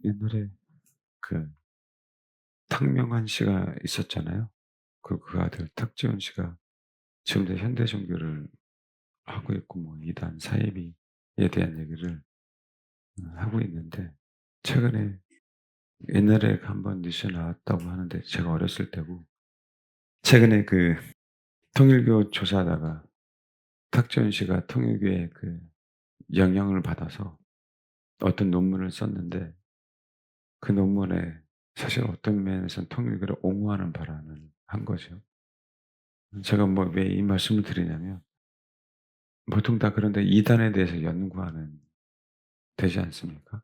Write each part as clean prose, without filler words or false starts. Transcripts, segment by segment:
옛날에 그 탁명환 씨가 있었잖아요. 그 아들 탁지원 씨가 지금도 현대 종교를 하고 있고 뭐 이단 사이비에 대한 얘기를 하고 있는데, 최근에 옛날에 한번 뉴스에 나왔다고 하는데 제가 어렸을 때고, 최근에 통일교 조사하다가 탁지원 씨가 통일교의 영향을 받아서 어떤 논문을 썼는데, 그 논문에 사실 어떤 면에서는 통일교를 옹호하는 발언을 한 거죠. 제가 뭐 왜 이 말씀을 드리냐면, 보통 다 그런데 이단에 대해서 연구하는 되지 않습니까?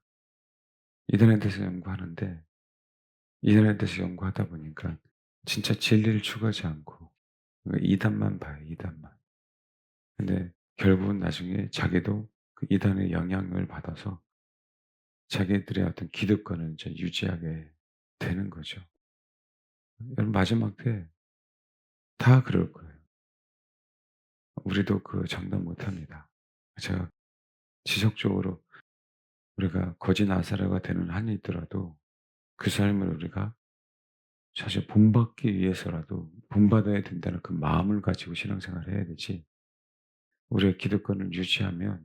이단에 대해서 연구하는데, 이단에 대해서 연구하다 보니까 진짜 진리를 추구하지 않고 이단만 봐요, 이단만. 근데 결국은 나중에 자기도 그 이단의 영향을 받아서 자기들의 어떤 기득권을 이제 유지하게 되는 거죠. 여러분, 마지막 때 다 그럴 거예요. 우리도 장담 못 합니다. 제가 지속적으로 우리가 거지 나사로가 되는 한이 있더라도 그 삶을 우리가 사실 본받기 위해서라도 본받아야 된다는 그 마음을 가지고 신앙생활을 해야 되지, 우리의 기득권을 유지하면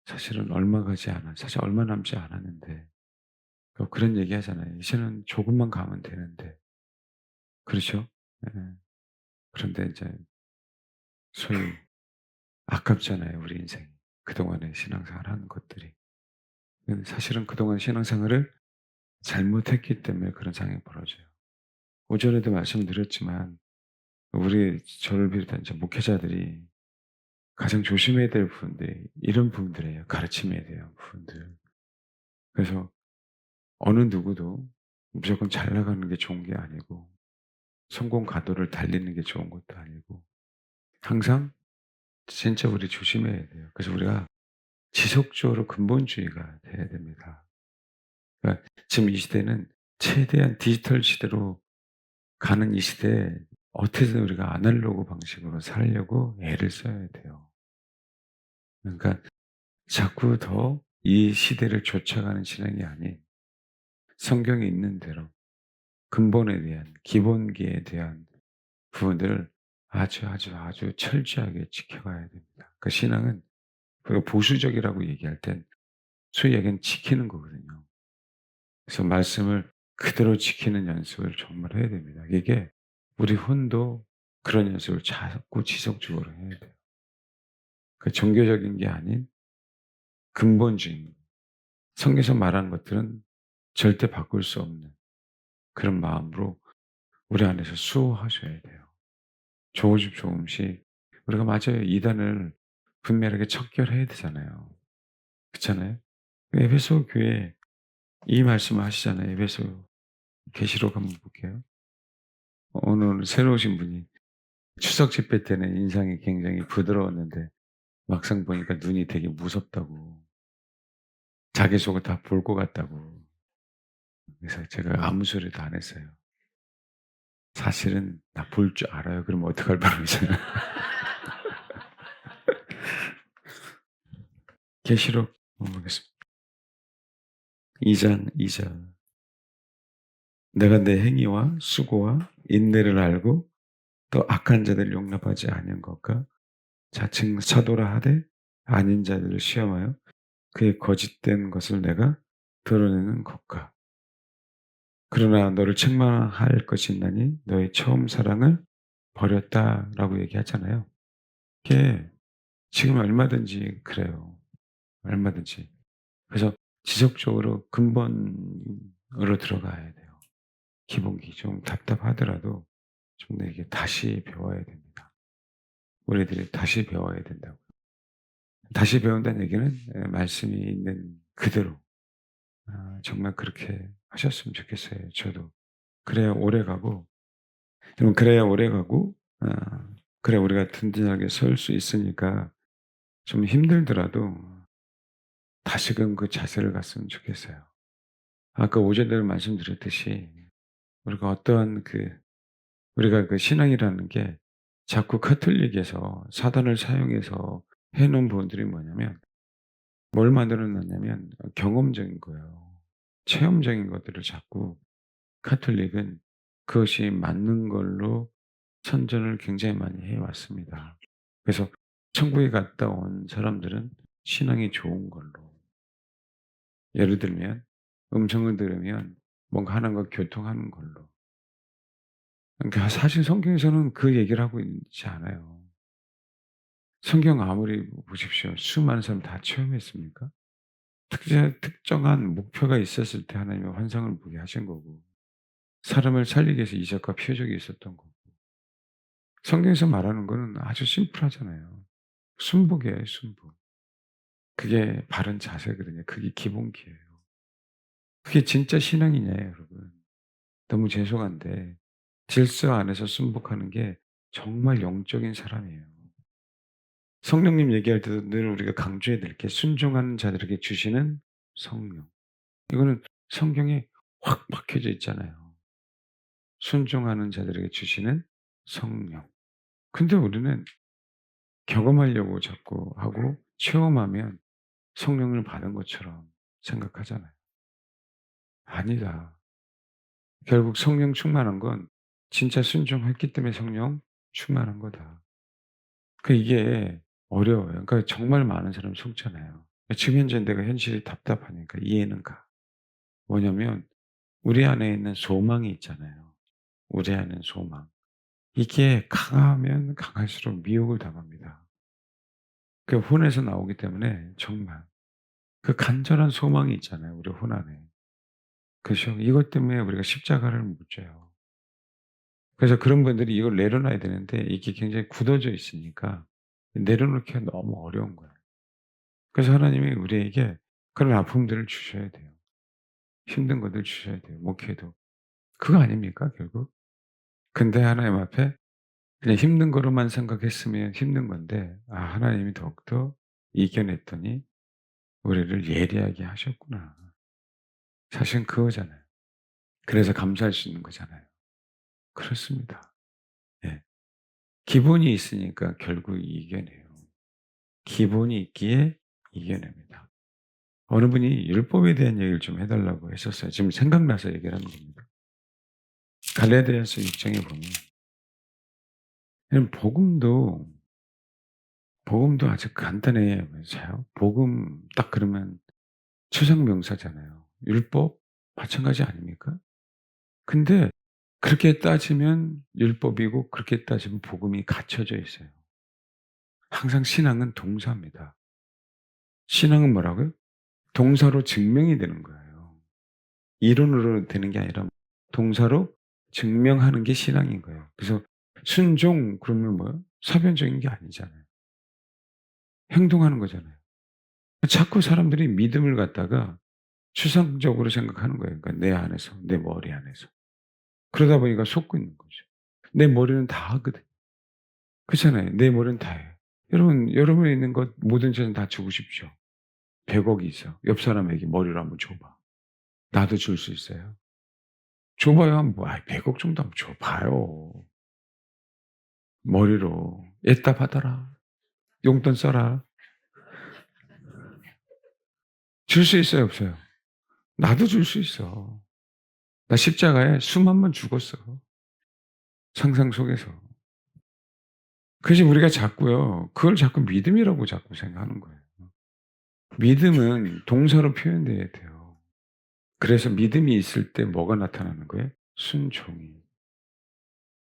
사실은 얼마 가지 않아, 사실 얼마 남지 않았는데, 그런 얘기 하잖아요. 이제는 조금만 가면 되는데. 그렇죠? 예. 그런데 이제 소위 아깝잖아요, 우리 인생이. 그동안의 신앙생활 하는 것들이. 사실은 그동안 신앙생활을 잘못했기 때문에 그런 상황이 벌어져요. 오전에도 말씀드렸지만, 저를 비롯한 이제 목회자들이 가장 조심해야 될 부분들이 이런 부분들이에요. 가르침에 대한 부분들. 그래서 어느 누구도 무조건 잘 나가는 게 좋은 게 아니고, 성공 가도를 달리는 게 좋은 것도 아니고, 항상 진짜 우리 조심해야 돼요. 그래서 우리가 지속적으로 근본주의가 돼야 됩니다. 그러니까 지금 이 시대는 최대한 디지털 시대로 가는 이 시대에 어떻게든 우리가 아날로그 방식으로 살려고 애를 써야 돼요. 그러니까 자꾸 더 이 시대를 쫓아가는 신앙이 아닌, 성경에 있는 대로 근본에 대한, 기본기에 대한 부분들을 아주 철저하게 지켜가야 됩니다. 그 신앙은, 우리가 보수적이라고 얘기할 땐 소위 얘기하는 지키는 거거든요. 그래서 말씀을 그대로 지키는 연습을 정말 해야 됩니다. 이게 우리 혼도 그런 연습을 자꾸 지속적으로 해야 돼요. 종교적인 게 아닌 근본주의. 성경에서 말하는 것들은 절대 바꿀 수 없는 그런 마음으로 우리 안에서 수호하셔야 돼요. 조금씩 우리가, 맞아요, 이단을 분명하게 척결해야 되잖아요. 그렇잖아요. 에베소 교회 이 말씀을 하시잖아요. 에베소 계시록 한번 볼게요. 오늘 새로 오신 분이 추석 집회 때는 인상이 굉장히 부드러웠는데 막상 보니까 눈이 되게 무섭다고, 자기 속을 다 볼 것 같다고. 그래서 제가 아무 소리도 안 했어요. 사실은 나 볼 줄 알아요. 그러면 어떡할 뻔했어요. 계시록 보겠습니다. 2장 2절. 내가 내 행위와 수고와 인내를 알고 또 악한 자들을 용납하지 아니한 것과 자칭 사도라 하되 아닌 자들을 시험하여 그의 거짓된 것을 내가 드러내는 것과, 그러나 너를 책망할 것이 있나니 너의 처음 사랑을 버렸다라고 얘기하잖아요. 이게 지금 얼마든지 그래요. 얼마든지. 그래서 지속적으로 근본으로 들어가야 돼요. 기본기. 좀 답답하더라도 좀 이게 다시 배워야 됩니다. 우리들이 다시 배워야 된다고. 다시 배운다는 얘기는 말씀이 있는 그대로, 정말 그렇게 하셨으면 좋겠어요, 저도. 그래야 오래가고, 그래야 오래가고, 그래야 우리가 든든하게 설 수 있으니까, 좀 힘들더라도 다시금 그 자세를 갔으면 좋겠어요. 아까 오전에도 말씀드렸듯이, 우리가 어떠한 우리가 신앙이라는 게 자꾸 카톨릭에서 사단을 사용해서 해 놓은 부분들이 뭐냐면, 뭘 만들어 놨냐면 경험적인 거예요. 체험적인 것들을 자꾸 가톨릭은 그것이 맞는 걸로 선전을 굉장히 많이 해 왔습니다. 그래서 천국에 갔다 온 사람들은 신앙이 좋은 걸로, 예를 들면 음성을 들으면 뭔가 하나님과 교통하는 걸로. 그러니까 사실 성경에서는 그 얘기를 하고 있지 않아요. 성경 아무리 보십시오. 수많은 사람 다 체험했습니까? 특정한 목표가 있었을 때 하나님의 환상을 보게 하신 거고, 사람을 살리기 위해서 이적과 표적이 있었던 거고. 성경에서 말하는 거는 아주 심플하잖아요. 순복이에요, 순복. 그게 바른 자세거든요. 그게 기본기예요. 그게 진짜 신앙이냐 여러분. 너무 죄송한데 질서 안에서 순복하는 게 정말 영적인 사람이에요. 성령님 얘기할 때도 늘 우리가 강조해야 될 게 순종하는 자들에게 주시는 성령. 이거는 성경에 확 박혀져 있잖아요. 순종하는 자들에게 주시는 성령. 근데 우리는 경험하려고 자꾸 하고 체험하면 성령을 받은 것처럼 생각하잖아요. 아니다. 결국 성령 충만한 건 진짜 순종했기 때문에 성령 충만한 거다. 이게 어려워요. 그러니까 정말 많은 사람이 속잖아요. 지금 현재 내가 현실이 답답하니까 이해는 가. 뭐냐면 우리 안에 있는 소망이 있잖아요. 우리 안에 소망. 이게 강하면 강할수록 미혹을 당합니다. 그 혼에서 나오기 때문에 정말 그 간절한 소망이 있잖아요. 우리 혼 안에. 그죠? 이것 때문에 우리가 십자가를 못 져요. 그래서 그런 분들이 이걸 내려놔야 되는데 이게 굉장히 굳어져 있으니까 내려놓기가 너무 어려운 거예요. 그래서 하나님이 우리에게 그런 아픔들을 주셔야 돼요. 힘든 것들 주셔야 돼요. 목회도. 그거 아닙니까 결국? 근데 하나님 앞에 그냥 힘든 거로만 생각했으면 힘든 건데 하나님이 더욱더 이겨냈더니 우리를 예리하게 하셨구나. 사실은 그거잖아요. 그래서 감사할 수 있는 거잖아요. 그렇습니다. 예. 기본이 있으니까 결국 이겨내요. 기본이 있기에 이겨냅니다. 어느 분이 율법에 대한 얘기를 좀 해 달라고 했었어요. 지금 생각나서 얘기를 하는 겁니다. 갈라디아서 6 장에 보면 그냥 복음도 아주 간단해요. 자요. 복음 딱 그러면 추상 명사잖아요. 율법 마찬가지 아닙니까? 근데 그렇게 따지면 율법이고 그렇게 따지면 복음이 갖춰져 있어요. 항상 신앙은 동사입니다. 신앙은 뭐라고요? 동사로 증명이 되는 거예요. 이론으로 되는 게 아니라 동사로 증명하는 게 신앙인 거예요. 그래서 순종 그러면 뭐예요? 사변적인 게 아니잖아요. 행동하는 거잖아요. 자꾸 사람들이 믿음을 갖다가 추상적으로 생각하는 거예요. 그러니까 내 안에서, 내 머리 안에서. 그러다 보니까 속고 있는 거죠. 내 머리는 다 하거든요. 그렇잖아요. 내 머리는 다 해요. 여러분이 있는 것 모든 재산 다 주고 싶죠. 100억이 있어. 옆 사람에게 머리를 한번 줘 봐. 나도 줄 수 있어요? 줘 봐야 뭐 100억 정도 한번 줘 봐요. 머리로. "애따 받아라. 용돈 써라." 줄 수 있어요, 없어요? 나도 줄 수 있어. 나 십자가에 수만 번 죽었어. 상상 속에서. 그래서 우리가 자꾸요. 그걸 자꾸 믿음이라고 자꾸 생각하는 거예요. 믿음은 동사로 표현돼야 돼요. 그래서 믿음이 있을 때 뭐가 나타나는 거예요? 순종이.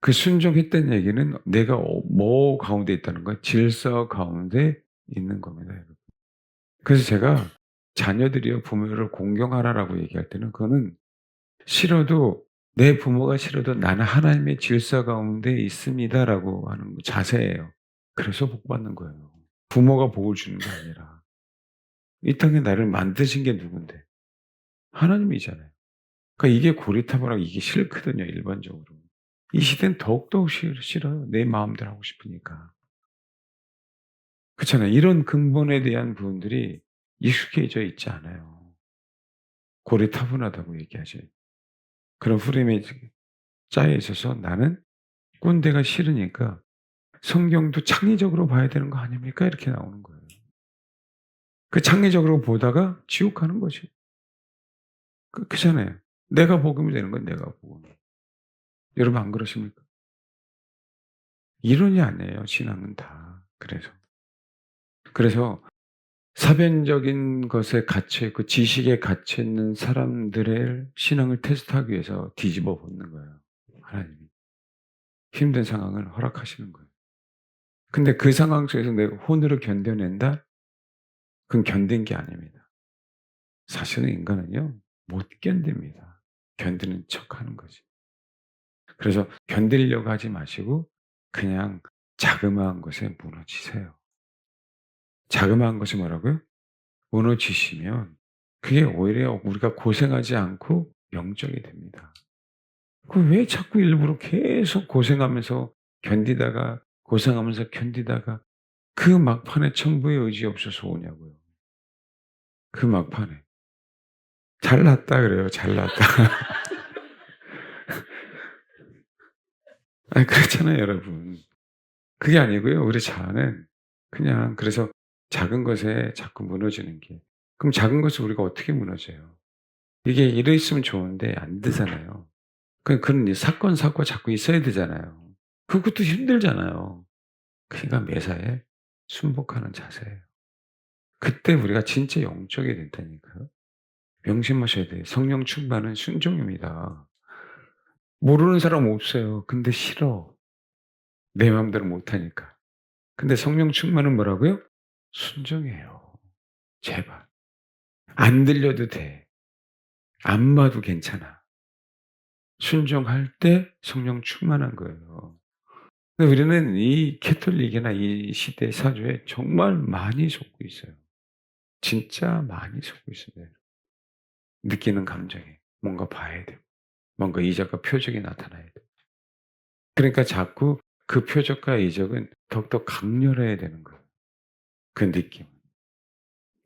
그 순종했다는 얘기는 내가 뭐 가운데 있다는 거예요? 질서 가운데 있는 겁니다, 여러분. 그래서 제가 자녀들이요 부모를 공경하라라고 얘기할 때는 그거는 싫어도 내 부모가 싫어도 나는 하나님의 질서 가운데 있습니다라고 하는 자세예요. 그래서 복 받는 거예요. 부모가 복을 주는 게 아니라. 이 땅에 나를 만드신 게 누군데? 하나님이잖아요. 그러니까 이게 고리타분하고 이게 싫거든요, 일반적으로. 이 시대는 더욱더욱 싫어요. 내 마음대로 하고 싶으니까. 그렇잖아요. 이런 근본에 대한 부분들이 익숙해져 있지 않아요. 고리타분하다고 얘기하지. 그런 프레임에 짜여 있어서 나는 꼰대가 싫으니까 성경도 창의적으로 봐야 되는 거 아닙니까? 이렇게 나오는 거예요. 그 창의적으로 보다가 지옥 가는 거지. 그렇잖아요. 내가 복음이 되는 건 내가 복음이. 여러분 안 그러십니까? 이론이 아니에요, 신앙은 다. 그래서 사변적인 것에 갇혀 있고 지식에 갇혀 있는 사람들의 신앙을 테스트하기 위해서 뒤집어 엎는 거예요, 하나님이. 힘든 상황을 허락하시는 거예요. 근데 그 상황 속에서 내가 혼으로 견뎌낸다? 그건 견딘 게 아닙니다. 사실은 인간은요, 못 견딥니다. 견디는 척하는 거지. 그래서 견디려고 하지 마시고 그냥 자그마한 것에 무너지세요. 자그마한 것이 뭐라고요? 무너지시면 그게 오히려 우리가 고생하지 않고 영적이 됩니다. 그 왜 자꾸 일부러 계속 고생하면서 견디다가 고생하면서 견디다가 그 막판에 천부의 의지 없어서 오냐고요. 그 막판에. 잘났다 그래요. 잘났다. 아니 그렇잖아요, 여러분. 그게 아니고요. 우리 자아는 그냥 그래서 작은 것에 자꾸 무너지는 게 그럼 작은 것을 우리가 어떻게 무너져요? 이게 이래 있으면 좋은데 안 되잖아요. 그런 이 사건, 사고가 자꾸 있어야 되잖아요. 그것도 힘들잖아요. 그러니까 매사에 순복하는 자세예요. 그때 우리가 진짜 영적이 된다니까요. 명심하셔야 돼요. 성령 충만은 순종입니다. 모르는 사람 없어요. 근데 싫어. 내 마음대로 못하니까. 근데 성령 충만은 뭐라고요? 순종이에요. 제발. 안 들려도 돼. 안 봐도 괜찮아. 순종할 때 성령 충만한 거예요. 근데 우리는 이 캐톨릭이나 이 시대 사주에 정말 많이 속고 있어요. 진짜 많이 속고 있습니다. 느끼는 감정에 뭔가 봐야 되고 뭔가 이적과 표적이 나타나야 돼요. 그러니까 자꾸 그 표적과 이적은 더욱더 강렬해야 되는 거예요. 그 느낌.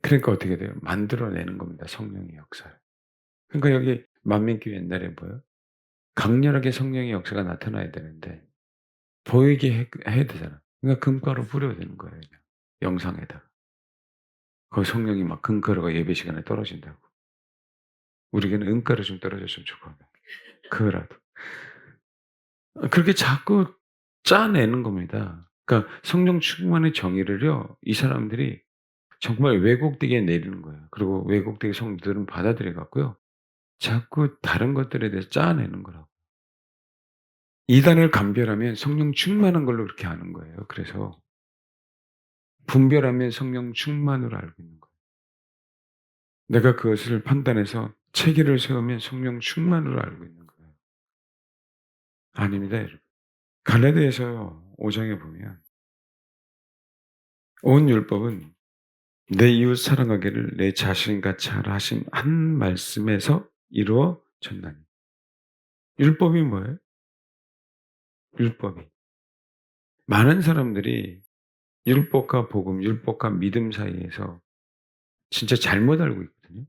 그러니까 어떻게 돼요? 만들어내는 겁니다, 성령의 역사를. 그러니까 여기 만민교회 옛날에 뭐예요? 강렬하게 성령의 역사가 나타나야 되는데 보이게 해야 되잖아. 그러니까 금가루 뿌려야 되는 거예요, 그냥 영상에다가. 거기 성령이 막 금가루가 예배 시간에 떨어진다고. 우리에게는 은가루 좀 떨어졌으면 좋겠네. 그거라도. 그렇게 자꾸 짜내는 겁니다. 그러니까 성령 충만의 정의를요, 이 사람들이 정말 왜곡되게 내리는 거예요. 그리고 왜곡되게 성도들은 받아들여 갖고요. 자꾸 다른 것들에 대해서 짜내는 거라고. 이단을 감별하면 성령 충만한 걸로 그렇게 아는 거예요. 그래서 분별하면 성령 충만으로 알고 있는 거예요. 내가 그것을 판단해서 체계를 세우면 성령 충만으로 알고 있는 거예요. 아닙니다, 여러분. 갈라디아서 5 장에 보면 온 율법은 내 이웃 사랑하기를 내 자신같이 하라 하신 한 말씀에서 이루어졌나니. 율법이 뭐예요? 율법이. 많은 사람들이 율법과 복음, 율법과 믿음 사이에서 진짜 잘못 알고 있거든요.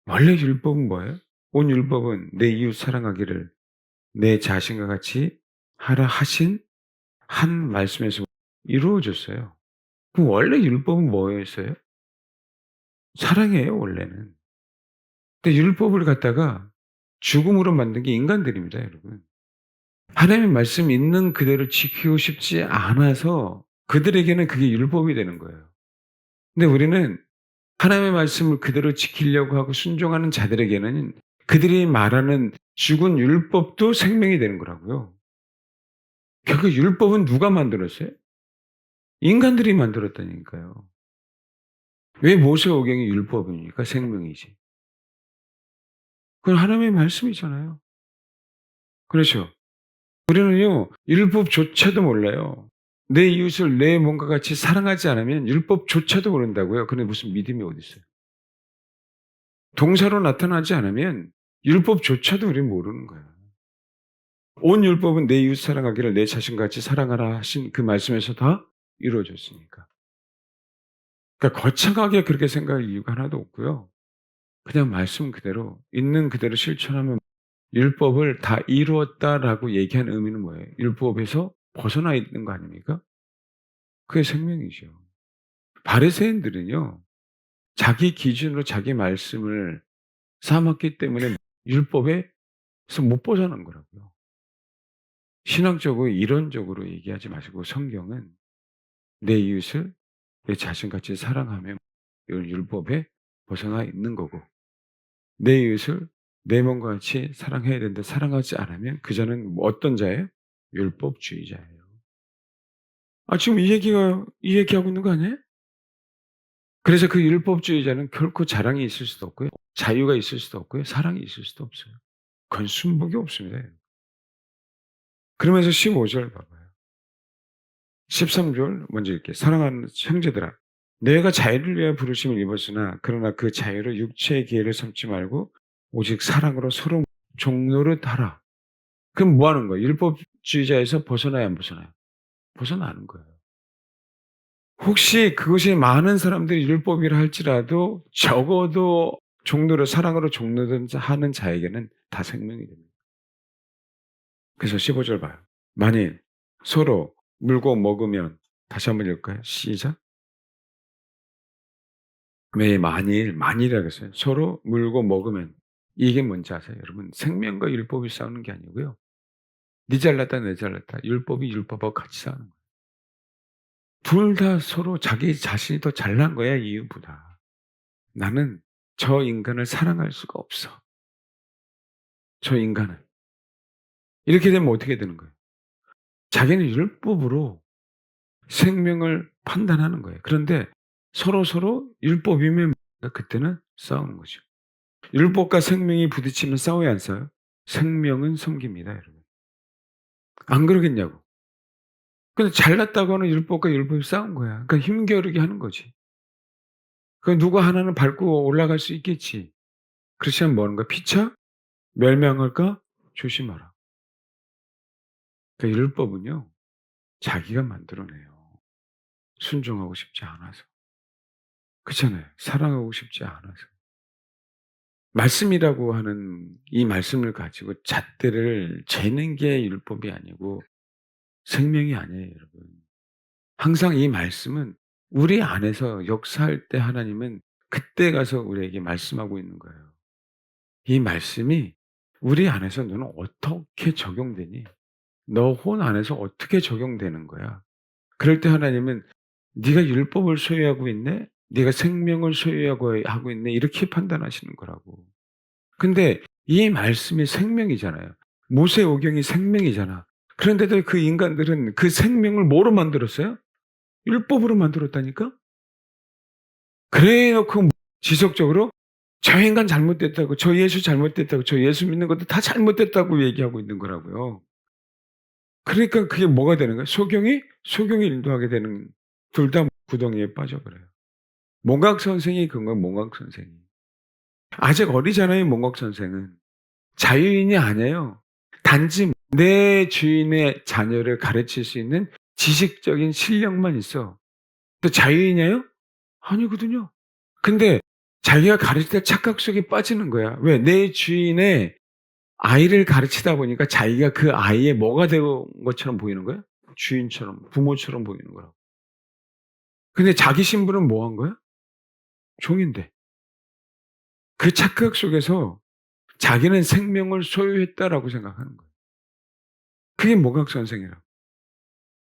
원래 율법은 뭐예요? 온 율법은 내 이웃 사랑하기를 내 자신과 같이 하라 하신 한 말씀에서 이루어졌어요. 그럼 원래 율법은 뭐였어요? 사랑이에요, 원래는. 근데 율법을 갖다가 죽음으로 만든 게 인간들입니다, 여러분. 하나님의 말씀 있는 그대로 지키고 싶지 않아서 그들에게는 그게 율법이 되는 거예요. 근데 우리는 하나님의 말씀을 그대로 지키려고 하고 순종하는 자들에게는 그들이 말하는 죽은 율법도 생명이 되는 거라고요. 결국 율법은 누가 만들었어요? 인간들이 만들었다니까요. 왜 모세오경이 율법입니까? 생명이지. 그건 하나님의 말씀이잖아요. 그렇죠. 우리는요, 율법조차도 몰라요. 내 이웃을 내 몸과 같이 사랑하지 않으면 율법조차도 모른다고요. 근데 무슨 믿음이 어디 있어요? 동사로 나타나지 않으면 율법조차도 우리는 모르는 거예요. 온 율법은 내 이웃 사랑하기를 내 자신같이 사랑하라 하신 그 말씀에서 다 이루어졌으니까. 그러니까 거창하게 그렇게 생각할 이유가 하나도 없고요. 그냥 말씀 그대로 있는 그대로 실천하면 율법을 다 이루었다라고 얘기하는 의미는 뭐예요? 율법에서 벗어나 있는 거 아닙니까? 그게 생명이죠. 바리새인들은요. 자기 기준으로 자기 말씀을 삼았기 때문에 율법에서 못 벗어난 거라고요. 신앙적으로 이론적으로 얘기하지 마시고 성경은 내 이웃을 내 자신같이 사랑하며 이런 율법에 벗어나 있는 거고, 내 이웃을 내 몸과 같이 사랑해야 되는데 사랑하지 않으면 그 자는 뭐 어떤 자예요? 율법주의자예요. 아 지금 이 얘기하고 있는 거 아니에요? 그래서 그 율법주의자는 결코 자랑이 있을 수도 없고요. 자유가 있을 수도 없고요. 사랑이 있을 수도 없어요. 그건 순복이 없습니다. 그러면서 15절 봐봐요. 13절 먼저 읽게. 사랑하는 형제들아, 너희가 자유를 위하여 부르심을 입었으나 그러나 그 자유를 육체의 기회를 삼지 말고 오직 사랑으로 서로 종노릇 하라. 그럼 뭐 하는 거예요? 율법주의자에서 벗어나야 안 벗어나요? 벗어나는 거예요. 혹시 그것이 많은 사람들이 율법이라 할지라도 적어도 종노릇 사랑으로 종노릇 하는 자에게는 다 생명이 됩니다. 그래서 15절 봐요. 만일 서로 물고 먹으면, 다시 한번 읽을까요? 시작. 왜 만일이라고 했어요. 서로 물고 먹으면 이게 뭔지 아세요? 여러분 생명과 율법이 싸우는 게 아니고요. 네 잘났다 내 잘났다. 율법이 율법하고 같이 싸우는 거예요. 둘 다 서로 자기 자신이 더 잘난 거야 이유보다. 나는 저 인간을 사랑할 수가 없어. 저 인간은. 이렇게 되면 어떻게 되는 거예요? 자기는 율법으로 생명을 판단하는 거예요. 그런데 서로서로 율법이면 그때는 싸우는 거죠. 율법과 생명이 부딪히면 싸워요 안 싸워요? 생명은 섬깁니다 여러분. 안 그러겠냐고. 근데 잘났다고 하는 율법과 율법이 싸운 거야. 그러니까 힘겨루게 하는 거지. 그 누구 하나는 밟고 올라갈 수 있겠지. 그렇지 않으면 뭐 하는 거야? 피차? 멸망할까? 조심하라. 그러니까 율법은요. 자기가 만들어내요. 순종하고 싶지 않아서. 그렇잖아요. 사랑하고 싶지 않아서. 말씀이라고 하는 이 말씀을 가지고 잣대를 재는 게 율법이 아니고 생명이 아니에요 여러분. 항상 이 말씀은 우리 안에서 역사할 때 하나님은 그때 가서 우리에게 말씀하고 있는 거예요. 이 말씀이 우리 안에서 너는 어떻게 적용되니? 너 혼 안에서 어떻게 적용되는 거야? 그럴 때 하나님은 네가 율법을 소유하고 있네? 네가 생명을 소유하고 있네? 이렇게 판단하시는 거라고. 근데 이 말씀이 생명이잖아요. 모세오경이 생명이잖아. 그런데도 그 인간들은 그 생명을 뭐로 만들었어요? 율법으로 만들었다니까? 그래 놓고 지속적으로 저 인간 잘못됐다고, 저 예수 잘못됐다고, 저 예수 믿는 것도 다 잘못됐다고 얘기하고 있는 거라고요. 그러니까 그게 뭐가 되는 거예요? 소경이 인도하게 되는, 둘 다 구덩이에 빠져버려요. 몽각 선생이 그건 거예요, 몽각 선생이. 아직 어리잖아요, 몽각 선생은. 자유인이 아니에요. 단지 내 주인의 자녀를 가르칠 수 있는 지식적인 실력만 있어. 또 자유인이에요? 아니거든요. 근데 자기가 가르칠 때 착각 속에 빠지는 거야. 왜? 내 주인의 아이를 가르치다 보니까 자기가 그 아이의 뭐가 된 것처럼 보이는 거야? 주인처럼, 부모처럼 보이는 거라고. 근데 자기 신분은 뭐 한 거야? 종인데. 그 착각 속에서 자기는 생명을 소유했다라고 생각하는 거예요. 그게 모각선생이라고.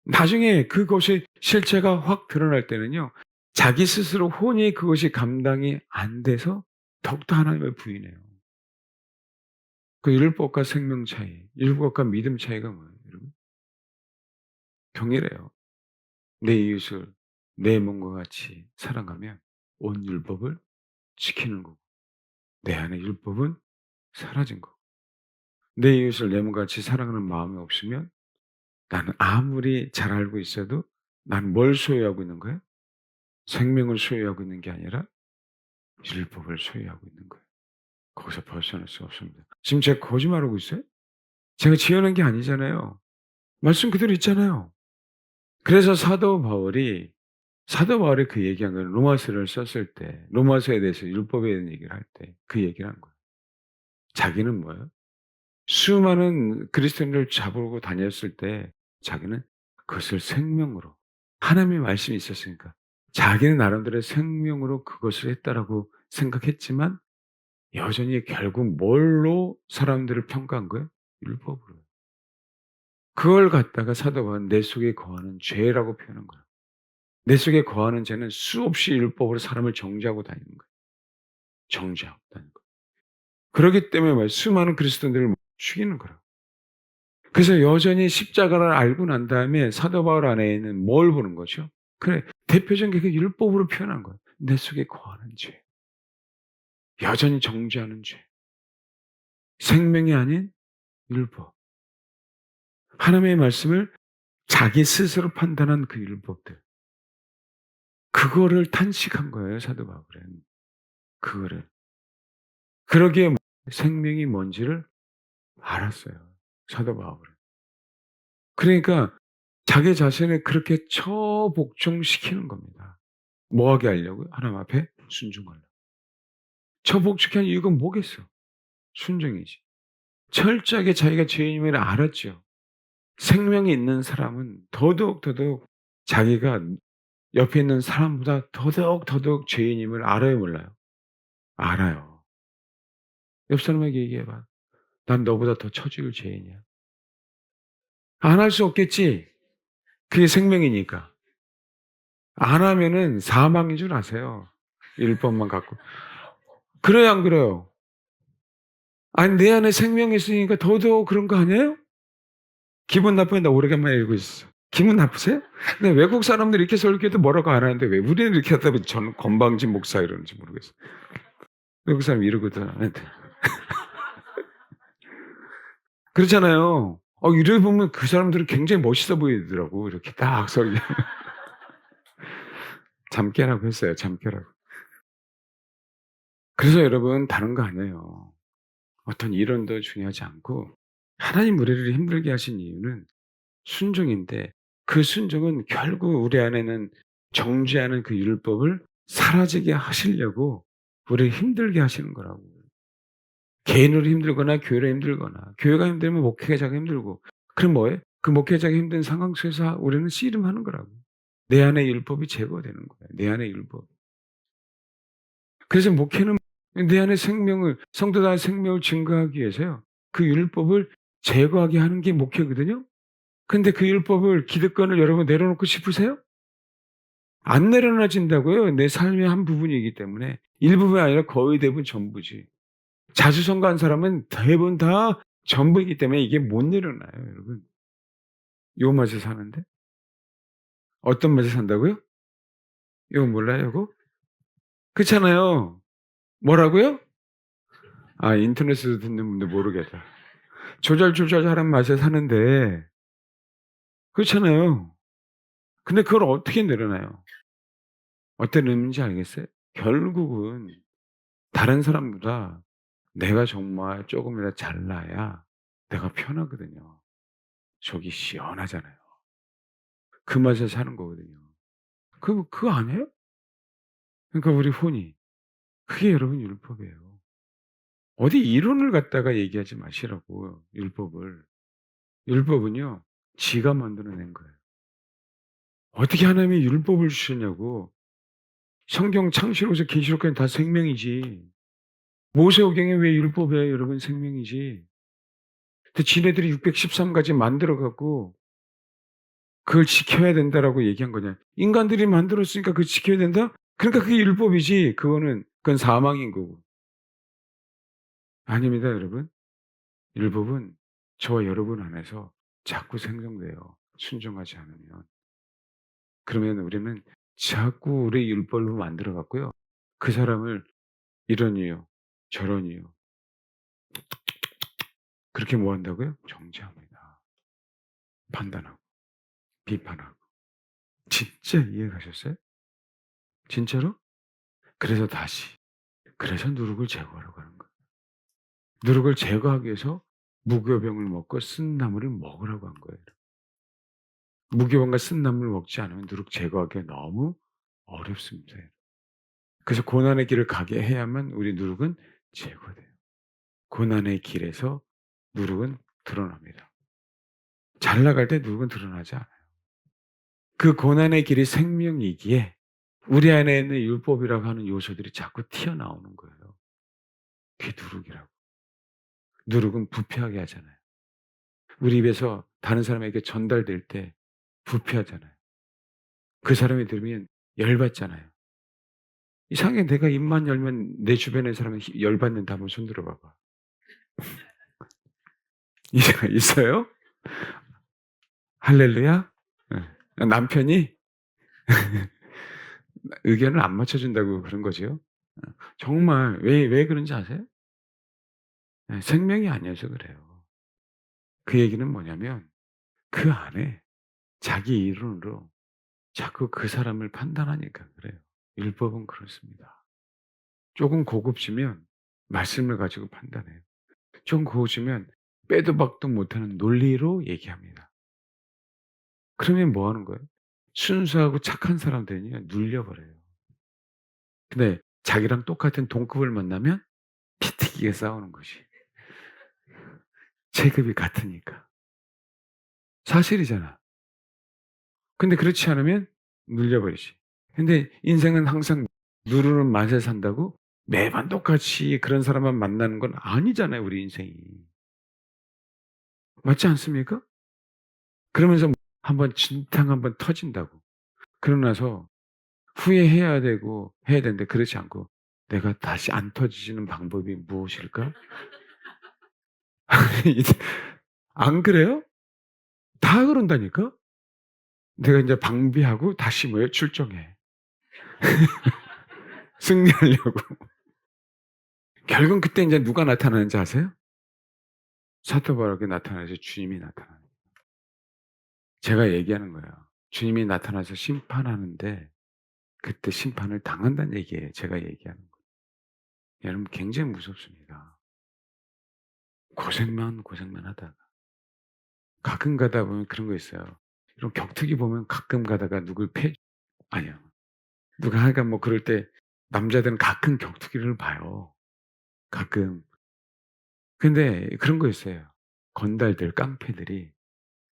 나중에 그것의 실체가 확 드러날 때는요. 자기 스스로 혼이 그것이 감당이 안 돼서 더욱더 하나님을 부인해요. 그 율법과 생명 차이, 율법과 믿음 차이가 뭐예요, 여러분? 동일해요. 내 이웃을 내 몸과 같이 사랑하면 온 율법을 지키는 거고, 내 안에 율법은 사라진 거고, 내 이웃을 내 몸과 같이 사랑하는 마음이 없으면 나는 아무리 잘 알고 있어도 나는 뭘 소유하고 있는 거예요? 생명을 소유하고 있는 게 아니라 율법을 소유하고 있는 거예요. 거기서 벗어날 수 없습니다. 지금 제가 거짓말하고 있어요? 제가 지어낸 게 아니잖아요. 말씀 그대로 있잖아요. 그래서 사도 바울이 그 얘기한 건 로마서를 썼을 때, 로마서에 대해서 율법에 대한 얘기를 할 때 그 얘기를 한 거예요. 자기는 뭐예요? 수많은 그리스도인을 잡으고 다녔을 때 자기는 그것을 생명으로, 하나님의 말씀이 있었으니까 자기는 나름대로의 생명으로 그것을 했다라고 생각했지만 여전히 결국 뭘로 사람들을 평가한 거예요? 율법으로요. 그걸 갖다가 사도 바울은 내 속에 거하는 죄라고 표현한 거예요. 내 속에 거하는 죄는 수없이 율법으로 사람을 정죄하고 다니는 거예요. 정죄하고 다니는 거예요. 그렇기 때문에 말 수많은 그리스도인들을 죽이는 거라고. 그래서 여전히 십자가를 알고 난 다음에 사도 바울 안에는 뭘 보는 거죠? 그래, 대표적인 게 그 율법으로 표현한 거예요. 내 속에 거하는 죄. 여전히 정죄하는 죄. 생명이 아닌 율법. 하나님의 말씀을 자기 스스로 판단한 그 율법들. 그거를 탄식한 거예요, 사도 바울은. 그거를. 그러기에 생명이 뭔지를 알았어요, 사도 바울은. 그러니까 자기 자신을 그렇게 처복종시키는 겁니다. 뭐 하게 하려고요? 하나님 앞에 순종하려고. 처복시키는 이유가 뭐겠어? 순종이지. 철저하게 자기가 죄인임을 알았죠. 생명이 있는 사람은 더더욱 자기가 옆에 있는 사람보다 더더욱 죄인임을 알아요, 몰라요? 알아요. 옆 사람에게 얘기해 봐. "난 너보다 더 처지을 죄인이야." 안 할 수 없겠지. 그게 생명이니까. 안 하면은 사망인 줄 아세요. 율법만 갖고. 그래요, 안 그래요? 아니 내 안에 생명이 있으니까 더더욱 그런 거 아니에요? 기분 나빠요. 나 오래간만에 읽고 있어. 기분 나쁘세요? 근데 외국 사람들이 이렇게 설교해도 뭐라고 안 하는데 왜 우리는 이렇게 하다 보니 저는 건방진 목사 이러는지 모르겠어요. 외국 사람이 이러거든. 그렇잖아요. 이래 보면 그 사람들은 굉장히 멋있어 보이더라고. 이렇게 딱 설교. 잠 깨라고 했어요. 잠 깨라고. 그래서 여러분 다른 거 아니에요. 어떤 이론도 중요하지 않고 하나님 우리를 힘들게 하신 이유는 순종인데 그 순종은 결국 우리 안에는 정죄하는 그 율법을 사라지게 하시려고 우리를 힘들게 하시는 거라고. 개인으로 힘들거나 교회로 힘들거나 교회가 힘들면 목회자가 힘들고 그럼 뭐예요? 그 목회자가 힘든 상황 속에서 우리는 씨름하는 거라고. 내 안의 율법이 제거되는 거예요. 내 안의 율법. 그래서 목회는 내 안의 생명을 성도들 안의 생명을 증거하기 위해서요. 그 율법을 제거하게 하는 게 목회거든요. 근데 그 율법을 기득권을 여러분 내려놓고 싶으세요? 안 내려놔진다고요. 내 삶의 한 부분이기 때문에. 일부분이 아니라 거의 대부분 전부지. 자수성가한 사람은 대부분 다 전부이기 때문에 이게 못 내려놔요, 여러분. 요 맛에 사는데? 어떤 맛에 산다고요? 이거 몰라요, 이거? 그렇잖아요. 뭐라고요? 인터넷에서 듣는 분들 모르겠다. 조잘조잘하는 맛에 사는데 그렇잖아요. 근데 그걸 어떻게 내려놔요? 어떤 의미인지 알겠어요? 결국은 다른 사람보다 내가 정말 쪼금이라도 잘나야 내가 편하거든요. 속이 시원하잖아요. 그 맛에 사는 거거든요. 그거 아니에요? 그러니까 우리 혼이 그게 여러분 율법이에요. 어디 이론을 갖다가 얘기하지 마시라고 율법을. 율법은요 지가 만들어 낸 거예요. 어떻게 하나님이 율법을 주셨냐고. 성경 창세로부터 계시록까지 다 생명이지. 모세오경에 왜 율법이에요, 여러분 생명이지. 근데 지네들이 613 가지 만들어 갖고 그걸 지켜야 된다라고 얘기한 거냐. 인간들이 만들었으니까 그걸 지켜야 된다? 그러니까 그게 율법이지. 그건 사망인 거고. 아닙니다, 여러분. 율법은 저와 여러분 안에서 자꾸 생성돼요. 순종하지 않으면. 그러면 우리는 자꾸 우리 율법을 만들어 갖고요. 그 사람을 이런 이유, 저런 이유 그렇게 뭐 한다고요? 정죄합니다. 판단하고 비판하고. 진짜 이해 가셨어요? 진짜로? 그래서 그래서 누룩을 제거하라고 하는 거예요. 누룩을 제거하기 위해서 무교병을 먹고 쓴 나물을 먹으라고 한 거예요. 무교병과 쓴 나물을 먹지 않으면 누룩 제거하기가 너무 어렵습니다. 그래서 고난의 길을 가게 해야만 우리 누룩은 제거돼요. 고난의 길에서 누룩은 드러납니다. 잘 나갈 때 누룩은 드러나지 않아요. 그 고난의 길이 생명이기에 우리 안에 있는 율법이라고 하는 요소들이 자꾸 튀어나오는 거예요. 그게 누룩이라고. 누룩은 부패하게 하잖아요. 우리 입에서 다른 사람에게 전달될 때 부패하잖아요. 그 사람이 들으면 열받잖아요. 이상하게 내가 입만 열면 내 주변의 사람이 열받는다 한번 손 들어 봐봐. 이해가 있어요? 할렐루야? 예. 남편이 의견을 안 맞춰 준다고 그런 거지요. 정말 왜 그런지 아세요? 예, 생명이 아니어서 그래요. 그 얘기는 뭐냐면 그 안에 자기 이론으로 자꾸 그 사람을 판단하니까 그래요. 율법은 그렇습니다. 조금 고급지면 말씀을 가지고 판단해요. 좀 고급지면 빼도 박도 못하는 논리로 얘기합니다. 그러면 뭐 하는 거예요? 순수하고 착한 사람들은요 눌려버려요. 근데 자기랑 똑같은 동급을 만나면 피튀기게 싸우는 것이. 체급이 같으니까. 사실이잖아. 근데 그렇지 않으면 눌려버리지. 근데 인생은 항상 누르는 맛에 산다고 매번 똑같이 그런 사람만 만나는 건 아니잖아요, 우리 인생이. 맞지 않습니까? 그러면서 한번 진탕 한번 터진다고. 그러고 나서 후회해야 되고 해야 되는데 그렇지 않고 '내가 다시 안 터지는 방법이 무엇일까?' 이제 안 그래요? 다 그런다니까? 내가 인제 방비하고 다시 뭐예요? 출정해. 승리하려고. 결국은 그때 인제 누가 나타나는지 아세요? 사도 바울에게 나타나서 주님이 나타나요. 제가 얘기하는 거예요. 주님이 나타나서 심판하는데 그때 심판을 당한다는 얘기예요, 제가 얘기하는 거. 여러분 굉장히 무섭습니다. 고생만 하다가 가끔 가다 보면 그런 거 있어요. 이런 격투기 보면 가끔 가다가 누굴 아니요. 누가 하여간 뭐 그럴 때 남자들은 가끔 격투기를 봐요, 가끔. 근데 그런 거 있어요. 건달들, 깡패들이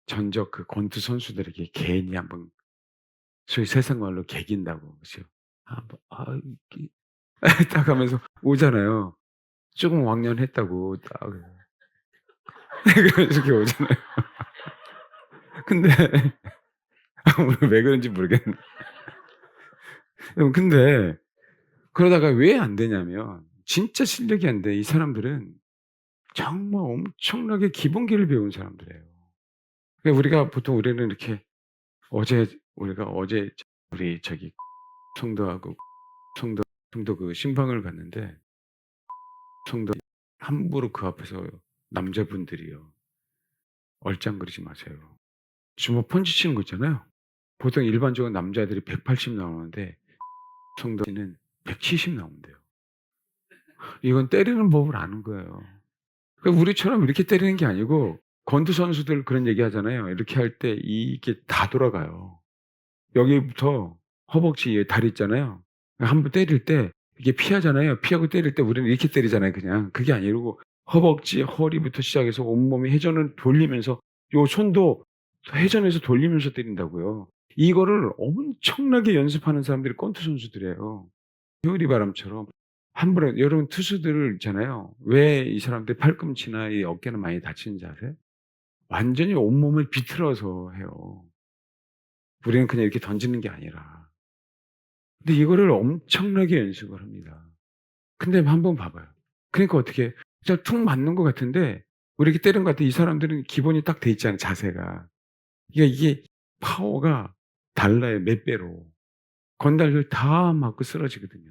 전적 그 권투 선수들에게 괜히 한번 소위 세상 말로 개긴다고 그죠. 뭐 이게 딱 하면서 오잖아요. 조금 왕년했다고 딱 그래서 이렇게 오잖아요. 근데 오늘 왜 그런지 모르겠는데 근데 그러다가 왜 안 되냐면 진짜 실력이 안 돼. 이 사람들은 정말 엄청나게 기본기를 배운 사람들이에요. 그러니까 우리가 보통 우리는 이렇게 우리가 어제 우리 저기 성도하고 성도 성도 그 신방을 갔는데 성도 함부로 그 앞에서 남자분들이요. 얼짱거리지 마세요. 주먹 펀치 치는 거 있잖아요. 보통 일반적으로 남자들이 180 나오는데 성도는 170 나온대요. 이건 때리는 법을 아는 거예요. 그러니까 우리처럼 이렇게 때리는 게 아니고 권투 선수들 그런 얘기 하잖아요. 이렇게 할 때 이게 다 돌아가요. 여기부터 허벅지 다리 있잖아요. 한 번 때릴 때 이게 피하잖아요. 피하고 때릴 때 우리는 이렇게 때리잖아요 그냥. 그게 아니고 허벅지, 허리부터 시작해서 온몸이 회전을 돌리면서 요 손도 회전해서 돌리면서 때린다고요. 이거를 엄청나게 연습하는 사람들이 권투 선수들이에요. 효리바람처럼 함부로 여러분 투수들 있잖아요. 왜 이 사람들이 팔꿈치나 이 어깨는 많이 다치는지 아세요? 완전히 온몸을 비틀어서 해요. 우리는 그냥 이렇게 던지는 게 아니라. 근데 이거를 엄청나게 연습을 합니다. 근데 한번 봐봐요. 그러니까 어떻게 그냥 툭 맞는 것 같은데 우리 이렇게 때린 것 같아 이 사람들은 기본이 딱 돼 있잖아요, 자세가. 그러니까 이게 파워가 달라요, 몇 배로. 건달들 다 맞고 쓰러지거든요.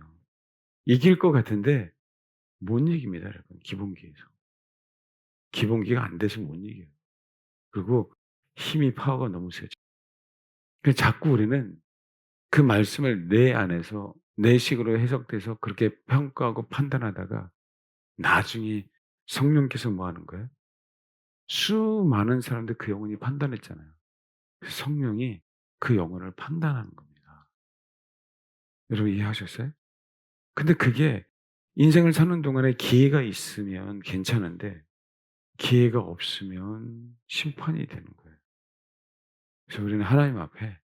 이길 것 같은데 못 이깁니다, 여러분, 기본기에서. 기본기가 안 돼서 못 이겨요. 그리고 힘이 파워가 너무 세죠. 그래서 자꾸 우리는 그 말씀을 내 안에서 내 식으로 해석돼서 그렇게 평가하고 판단하다가 나중에 성령께서 뭐 하는 거예요? 수많은 사람들 그 영혼이 판단했잖아요. 성령이 그 영혼을 판단하는 겁니다. 여러분 이해하셨어요? 근데 그게 인생을 사는 동안에 기회가 있으면 괜찮은데 기회가 없으면 심판이 되는 거예요. 그래서 우리는 하나님 앞에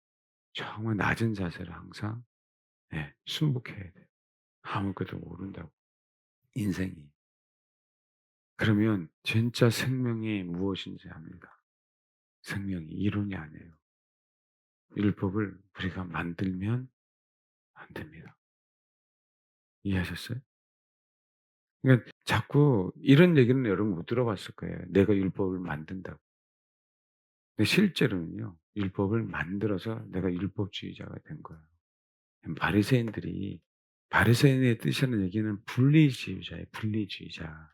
정말 낮은 자세로 항상 예. 순복해야 돼요. 아무것도 모른다고 인생이. 그러면 진짜 생명이 무엇인지 압니다. 생명이 이론이 아니에요. 율법을 우리가 만들면 안 됩니다. 이해하셨어요? 그러니까 자꾸 이런 얘기는 여러분 못 들어봤을 거예요. 내가 율법을 만든다고. 근데 실제로는요. 율법을 만들어서 내가 율법주의자가 된 거예요. 바리새인들이 바리새인의 뜻이라는 얘기는 분리주의자예요, 분리주의자.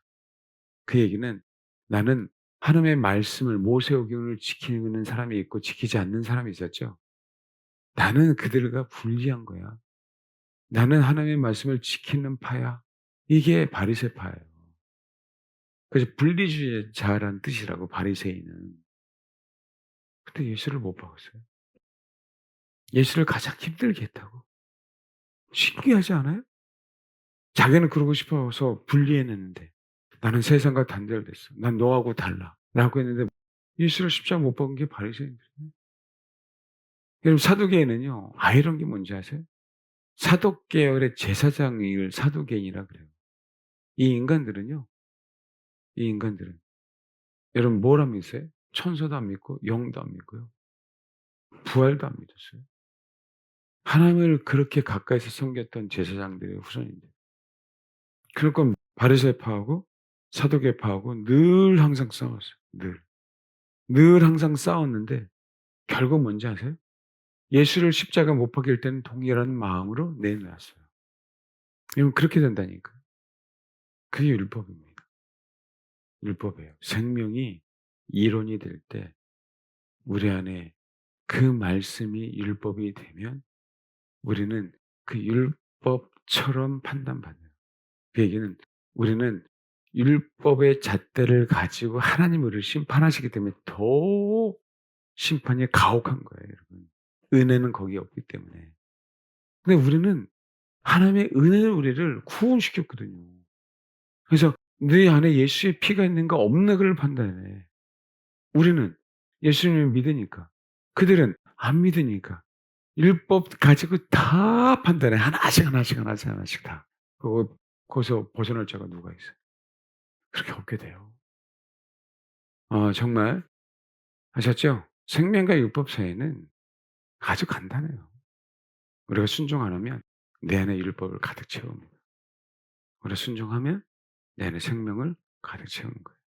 그 얘기는 나는 하나님의 말씀을 모세오경을 지키는 사람이 있고 지키지 않는 사람이 있었죠. 나는 그들과 분리한 거야. 나는 하나님의 말씀을 지키는 파야. 이게 바리새파예요. 그래서 분리주의자라는 뜻이라고 바리새인은. 근데 예수를 못 박았어요. 예수를 가장 힘들게 했다고. 신기하지 않아요? 자기는 그러고 싶어서 분리해냈는데 나는 세상과 단절됐어. 난 너하고 달라. 라고 했는데 예수를 십자가 못 박은 게 바리새인들이에요. 여러분 사두개인은요. 이런 게 뭔지 아세요? 사독 계열의 제사장을 사두개인이라 그래요. 이 인간들은요. 이 인간들은 여러분 뭘 안 믿으세요? 천사도 안 믿고 영도 안 믿고요. 부활도 안 믿었어요. 하나님을 그렇게 가까이서 섬겼던 제사장들의 후손인데. 그러니까 바리새파하고 사두개파하고 늘 항상 싸웠어요. 늘. 늘 항상 싸웠는데 결국 뭔지 아세요? 예수를 십자가 못 박일 때는 동일한 마음으로 내놓았어요. 여러분 그렇게 된다니까요. 그게 율법입니다. 율법이에요. 생명이 이론이 될 때 우리 안에 그 말씀이 율법이 되면 우리는 그 율법처럼 판단받아요. 그 얘기는 우리는 율법의 잣대를 가지고 하나님 우리를 심판하시기 때문에 더 심판이 가혹한 거예요, 여러분. 은혜는 거기에 없기 때문에. 근데 우리는 하나님의 은혜로 우리를 구원시켰거든요. 그래서 네 안에 예수의 피가 있는가 없는가를 판단해. 우리는 예수님을 믿으니까. 그들은 안 믿으니까. 율법 가지고 다 판단해. 하나씩, 하나씩, 하나씩, 하나씩 다. 거기서 벗어날 자가 누가 있어요? 그렇게 없게 돼요. 정말 아셨죠? 생명과 율법 사이는 아주 간단해요. 우리가 순종 안 하면 내 안에 율법을 가득 채웁니다. 우리가 순종하면 내 안에 생명을 가득 채우는 거예요.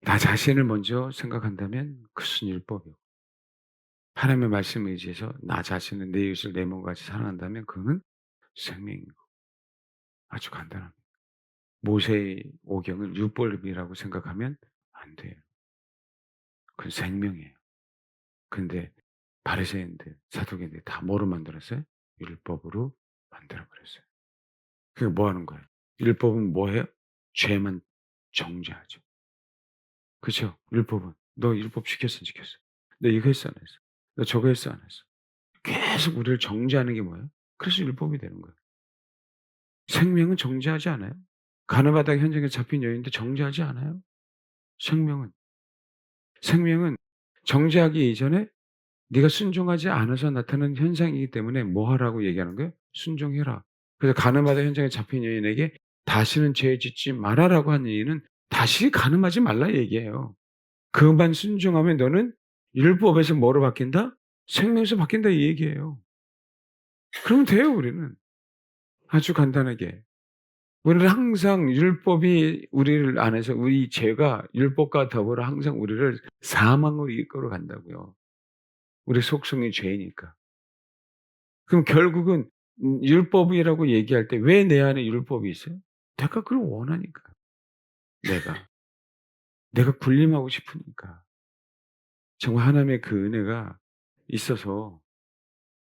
나 자신을 먼저 생각한다면 그것은 율법이고 하나님의 말씀에 의지해서 나 자신을 내 이웃을 내 몸과 같이 사랑한다면 그거는 생명이고 아주 간단합니다. 모세의 오경은 율법이라고 생각하면 안 돼요. 그건 생명이에요. 근데 바리새인들, 사두개인들 다 뭐로 만들었어요? 율법으로 만들어 버렸어요. 그게 뭐 하는 거예요? 율법은 뭐 해요? 죄만 정죄하죠. 그죠? 율법은 너 율법 지켰어 안 지켰어? 너 이거 했어 안 했어? 너 저거 했어 안 했어? 계속 우리를 정죄하는 게 뭐예요? 그래서 율법이 되는 거예요. 생명은 정죄하지 않아요. 가나바다 현장에 잡힌 여인도 정죄하지 않아요. 생명은. 생명은 정죄하기 이전에 네가 순종하지 않아서 나타나는 현상이기 때문에 뭐 하라고 얘기하는 거예요? 순종해라. 그래서 가늠하다 현장에 잡힌 여인에게 다시는 죄 짓지 말아라고 한 얘기는 다시 가늠하지 말라 얘기예요. 그것만 순종하면 너는 율법에서 뭐로 바뀐다? 생명에서 바뀐다 이 얘기예요. 그러면 돼요 우리는. 아주 간단하게. 우리는 항상 율법이 우리를 안에서 우리 죄가 율법과 더불어 항상 우리를 사망으로 이끌어 간다고요. 우리 속성이 죄이니까. 그럼 결국은 율법이라고 얘기할 때 왜 내 안에 율법이 있어요? 내가 그걸 원하니까. 내가. 내가 군림하고 싶으니까. 정말 하나님의 그 은혜가 있어서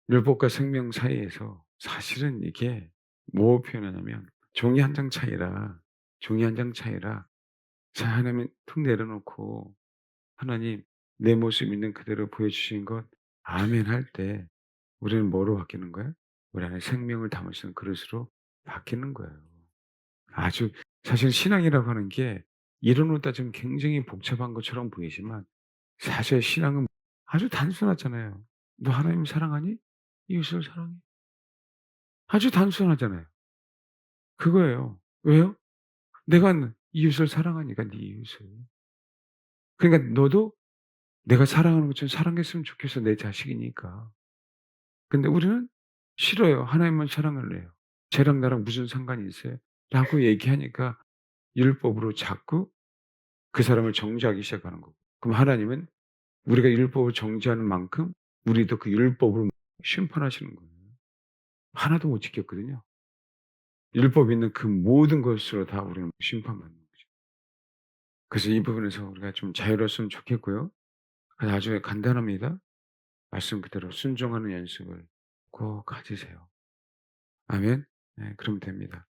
율법과 생명 사이에서 사실은 이게 뭐 표현하냐면 종이 한 장 차이라 종이 한 장 차이라 자 하나님 툭 내려놓고 하나님 내 모습 있는 그대로 보여주신 것 아멘 할 때 우리는 뭐로 바뀌는 거예요? 우리 안에 생명을 담을 수 있는 그릇으로 바뀌는 거예요. 아주 사실 신앙이라고 하는 게 이론으로 따지면 굉장히 복잡한 것처럼 보이지만 사실 신앙은 아주 단순하잖아요. "너 하나님 사랑하니? 이웃을 사랑해." 아주 단순하잖아요. 그거예요. 왜요? 내가 이웃을 사랑하니까 네 이웃을. 그러니까 너도 내가 사랑하는 것처럼 사랑했으면 좋겠어, 내 자식이니까. 근데 우리는 싫어요. 하나님만 사랑을 해요. 쟤랑 나랑 무슨 상관이 있어요? 라고 얘기하니까 율법으로 자꾸 그 사람을 정죄하기 시작하는 거고. 그럼 하나님은 우리가 율법을 정죄하는 만큼 우리도 그 율법으로 심판하시는 거예요. 하나도 못 지켰거든요. 율법에 있는 그 모든 것으로 다 우리는 심판받는 거죠. 그래서 이 부분에서 우리가 좀 자유로웠으면 좋겠고요. 아주 간단합니다. 말씀 그대로 순종하는 연습을 꼭 가지세요. 아멘. 네, 그러면 됩니다.